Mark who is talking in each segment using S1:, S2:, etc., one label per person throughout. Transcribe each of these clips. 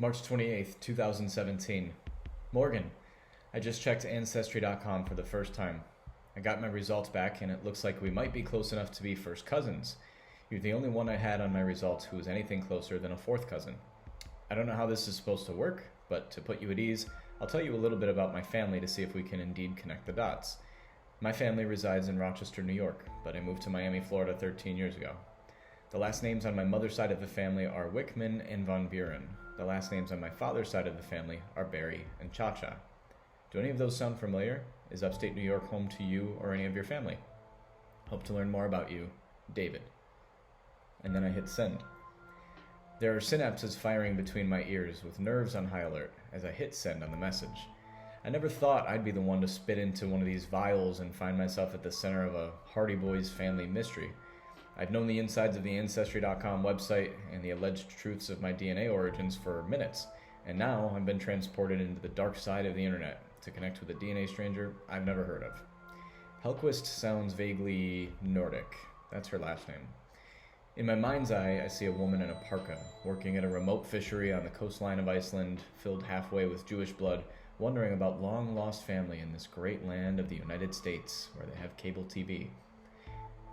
S1: March 28th, 2017. Morgan, I just checked Ancestry.com for the first time. I got my results back and it looks like we might be close enough to be first cousins. You're the only one I had on my results who was anything closer than a fourth cousin. I don't know how this is supposed to work, but to put you at ease, I'll tell you a little bit about my family to see if we can indeed connect the dots. My family resides in Rochester, New York, but I moved to Miami, Florida 13 years ago. The last names on my mother's side of the family are Wickman and Von Buren. The last names on my father's side of the family are Barry and Cha-Cha. Do any of those sound familiar? Is upstate New York home to you or any of your family? Hope to learn more about you, David. And then I hit send. There are synapses firing between my ears with nerves on high alert as I hit send on the message. I never thought I'd be the one to spit into one of these vials and find myself at the center of a Hardy Boys family mystery. I've known the insides of the Ancestry.com website and the alleged truths of my DNA origins for minutes, and now I've been transported into the dark side of the internet to connect with a DNA stranger I've never heard of. Hellquist sounds vaguely Nordic. That's her last name. In my mind's eye, I see a woman in a parka, working at a remote fishery on the coastline of Iceland, filled halfway with Jewish blood, wondering about long-lost family in this great land of the United States, where they have cable TV.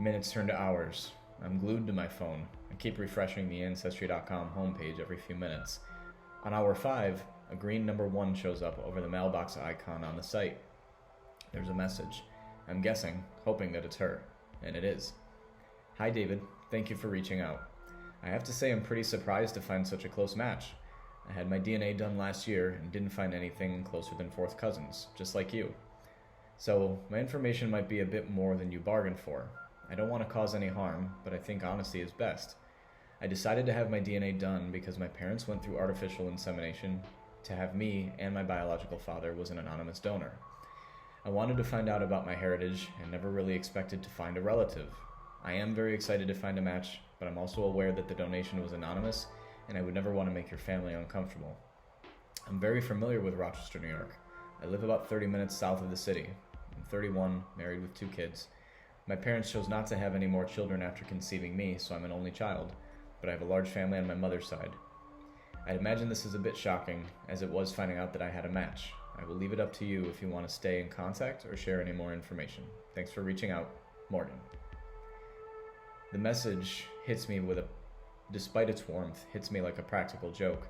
S1: Minutes turn to hours. I'm glued to my phone. I keep refreshing the Ancestry.com homepage every few minutes. On hour 5, a green number 1 shows up over the mailbox icon on the site. There's a message. I'm guessing, hoping that it's her. And it is. Hi David, thank you for reaching out. I have to say I'm pretty surprised to find such a close match. I had my DNA done last year and didn't find anything closer than fourth cousins, just like you. So, my information might be a bit more than you bargained for. I don't want to cause any harm, but I think honesty is best. I decided to have my DNA done because my parents went through artificial insemination to have me, and my biological father was an anonymous donor. I wanted to find out about my heritage and never really expected to find a relative. I am very excited to find a match, but I'm also aware that the donation was anonymous and I would never want to make your family uncomfortable. I'm very familiar with Rochester, New York. I live about 30 minutes south of the city. I'm 31, married with 2 kids. My parents chose not to have any more children after conceiving me, so I'm an only child, but I have a large family on my mother's side. I'd imagine this is a bit shocking, as it was finding out that I had a match. I will leave it up to you if you want to stay in contact or share any more information. Thanks for reaching out, Morgan. The message hits me despite its warmth, hits me like a practical joke.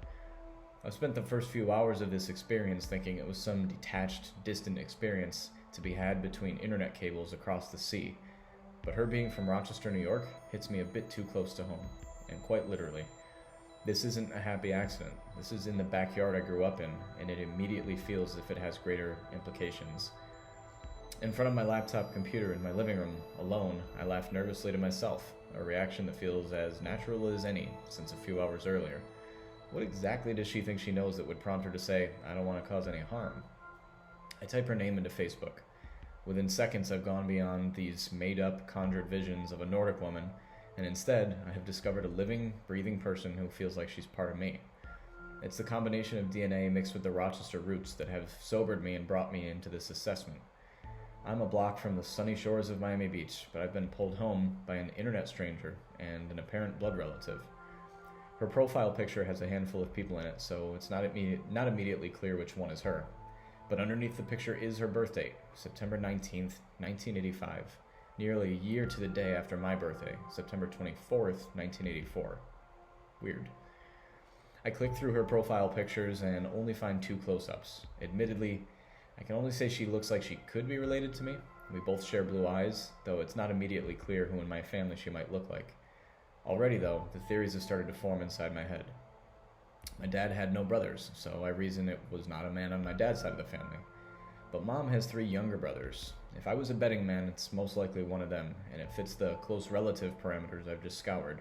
S1: I've spent the first few hours of this experience thinking it was some detached, distant experience to be had between internet cables across the sea. But her being from Rochester, New York, hits me a bit too close to home, and quite literally. This isn't a happy accident. This is in the backyard I grew up in, and it immediately feels as if it has greater implications. In front of my laptop computer in my living room, alone, I laugh nervously to myself, a reaction that feels as natural as any since a few hours earlier. What exactly does she think she knows that would prompt her to say, I don't want to cause any harm? I type her name into Facebook. Within seconds, I've gone beyond these made-up, conjured visions of a Nordic woman, and instead, I have discovered a living, breathing person who feels like she's part of me. It's the combination of DNA mixed with the Rochester roots that have sobered me and brought me into this assessment. I'm a block from the sunny shores of Miami Beach, but I've been pulled home by an internet stranger and an apparent blood relative. Her profile picture has a handful of people in it, so it's not immediately clear which one is her. But underneath the picture is her birth date, September 19th, 1985, nearly a year to the day after my birthday, September 24th, 1984. Weird. I click through her profile pictures and only find 2 close-ups. Admittedly, I can only say she looks like she could be related to me. We both share blue eyes, though it's not immediately clear who in my family she might look like. Already, though, the theories have started to form inside my head. My dad had no brothers, so I reason it was not a man on my dad's side of the family. But Mom has 3 younger brothers. If I was a betting man, it's most likely one of them, and it fits the close relative parameters I've just scoured.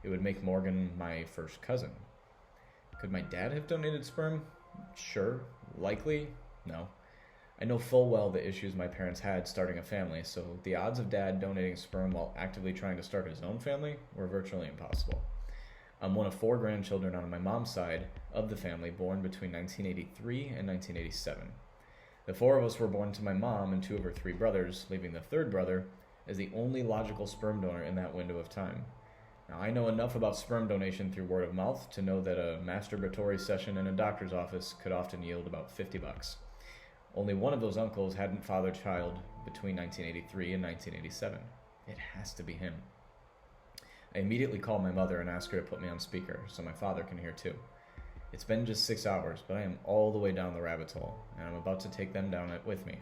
S1: It would make Morgan my first cousin. Could my dad have donated sperm? Sure. Likely? No. I know full well the issues my parents had starting a family, so the odds of Dad donating sperm while actively trying to start his own family were virtually impossible. I'm one of 4 grandchildren on my mom's side of the family born between 1983 and 1987. The 4 of us were born to my mom and 2 of her 3 brothers, leaving the 3rd brother as the only logical sperm donor in that window of time. Now, I know enough about sperm donation through word of mouth to know that a masturbatory session in a doctor's office could often yield about $50. Only one of those uncles hadn't fathered a child between 1983 and 1987. It has to be him. I immediately call my mother and ask her to put me on speaker so my father can hear too. It's been just 6 hours, but I am all the way down the rabbit hole, and I'm about to take them down it with me.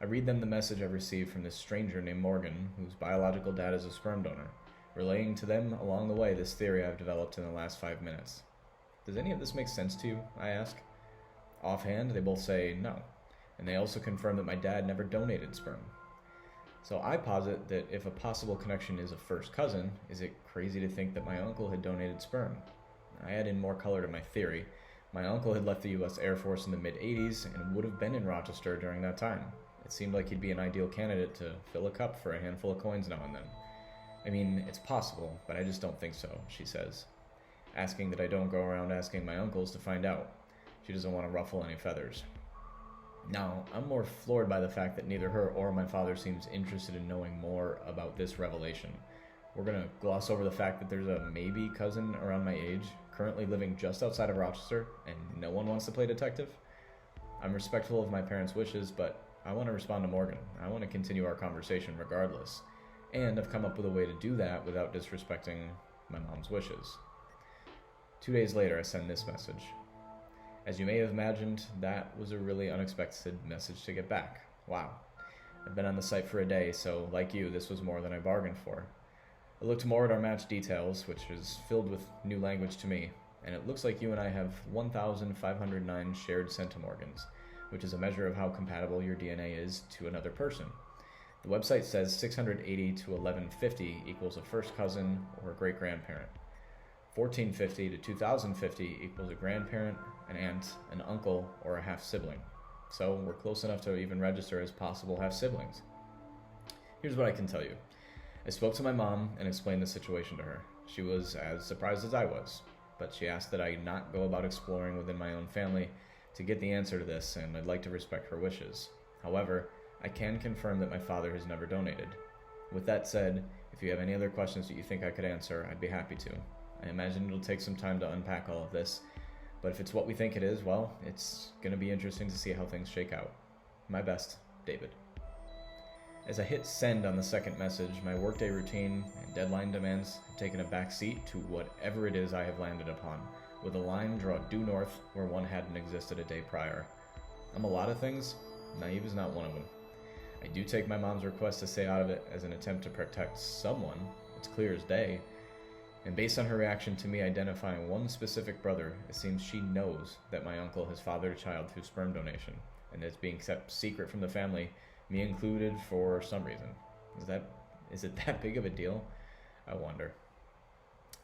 S1: I read them the message I've received from this stranger named Morgan, whose biological dad is a sperm donor, relaying to them along the way this theory I've developed in the last 5 minutes. Does any of this make sense to you? I ask. Offhand, they both say no, and they also confirm that my dad never donated sperm. So I posit that if a possible connection is a first cousin, is it crazy to think that my uncle had donated sperm? I add in more color to my theory. My uncle had left the U.S. Air Force in the mid-'80s and would have been in Rochester during that time. It seemed like he'd be an ideal candidate to fill a cup for a handful of coins now and then. I mean, it's possible, but I just don't think so, she says, asking that I don't go around asking my uncles to find out. She doesn't want to ruffle any feathers. Now, I'm more floored by the fact that neither her or my father seems interested in knowing more about this revelation. We're going to gloss over the fact that there's a maybe cousin around my age, currently living just outside of Rochester, and no one wants to play detective. I'm respectful of my parents' wishes, but I want to respond to Morgan. I want to continue our conversation regardless. And I've come up with a way to do that without disrespecting my mom's wishes. 2 days later, I send this message. As you may have imagined, that was a really unexpected message to get back. Wow. I've been on the site for a day, so like you, this was more than I bargained for. I looked more at our match details, which is filled with new language to me, and it looks like you and I have 1,509 shared centimorgans, which is a measure of how compatible your DNA is to another person. The website says 680 to 1150 equals a first cousin or a great-grandparent. 1450 to 2050 equals a grandparent, an aunt, an uncle, or a half-sibling. So we're close enough to even register as possible half-siblings. Here's what I can tell you. I spoke to my mom and explained the situation to her. She was as surprised as I was, but she asked that I not go about exploring within my own family to get the answer to this, and I'd like to respect her wishes. However, I can confirm that my father has never donated. With that said, if you have any other questions that you think I could answer, I'd be happy to. I imagine it'll take some time to unpack all of this, but if it's what we think it is, well, it's going to be interesting to see how things shake out. My best, David. As I hit send on the second message, my workday routine and deadline demands have taken a back seat to whatever it is I have landed upon, with a line drawn due north where one hadn't existed a day prior. I'm a lot of things. Naive is not one of them. I do take my mom's request to stay out of it as an attempt to protect someone. It's clear as day. And based on her reaction to me identifying one specific brother, it seems she knows that my uncle has fathered a child through sperm donation, and it's being kept secret from the family, me included, for some reason. Is it that big of a deal? I wonder.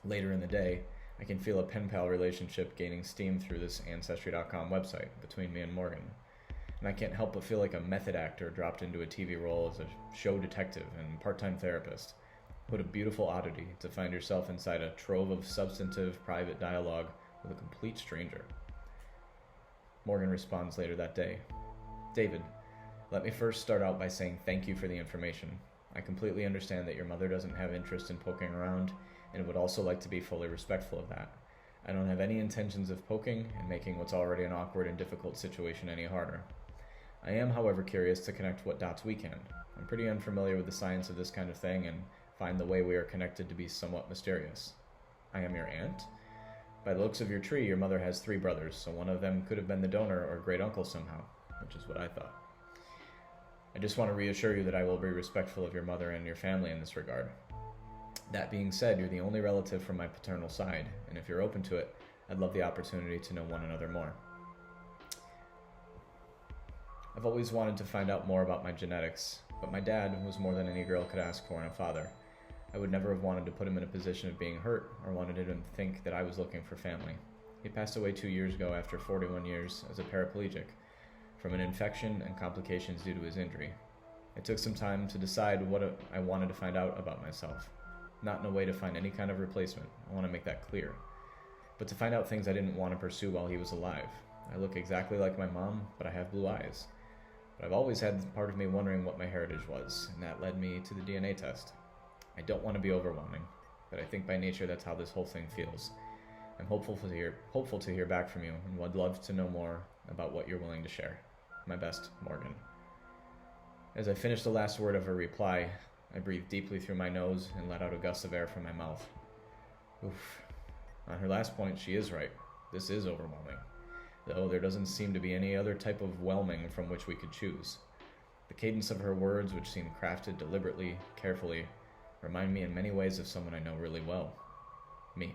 S1: Later in the day, I can feel a pen pal relationship gaining steam through this Ancestry.com website between me and Morgan. And I can't help but feel like a method actor dropped into a TV role as a show detective and part-time therapist. What a beautiful oddity to find yourself inside a trove of substantive private dialogue with a complete stranger. Morgan responds later that day. David, let me first start out by saying thank you for the information. I completely understand that your mother doesn't have interest in poking around and would also like to be fully respectful of that. I don't have any intentions of poking and making what's already an awkward and difficult situation any harder. I am, however, curious to connect what dots we can. I'm pretty unfamiliar with the science of this kind of thing and find the way we are connected to be somewhat mysterious. I am your aunt? By the looks of your tree, your mother has 3 brothers, so one of them could have been the donor or great uncle somehow, which is what I thought. I just want to reassure you that I will be respectful of your mother and your family in this regard. That being said, you're the only relative from my paternal side, and if you're open to it, I'd love the opportunity to know one another more. I've always wanted to find out more about my genetics, but my dad was more than any girl could ask for in a father. I would never have wanted to put him in a position of being hurt or wanted him to think that I was looking for family. He passed away 2 years ago after 41 years as a paraplegic from an infection and complications due to his injury. It took some time to decide what I wanted to find out about myself. Not in a way to find any kind of replacement, I want to make that clear, but to find out things I didn't want to pursue while he was alive. I look exactly like my mom, but I have blue eyes. But I've always had part of me wondering what my heritage was, and that led me to the DNA test. I don't want to be overwhelming. but I think by nature that's how this whole thing feels. I'm hopeful to hear back from you, and would love to know more about what you're willing to share. My best, Morgan. As I finished the last word of her reply, I breathed deeply through my nose and let out a gust of air from my mouth. Oof. On her last point, she is right. This is overwhelming, though there doesn't seem to be any other type of whelming from which we could choose. The cadence of her words, which seem crafted deliberately, carefully, remind me in many ways of someone I know really well. Me.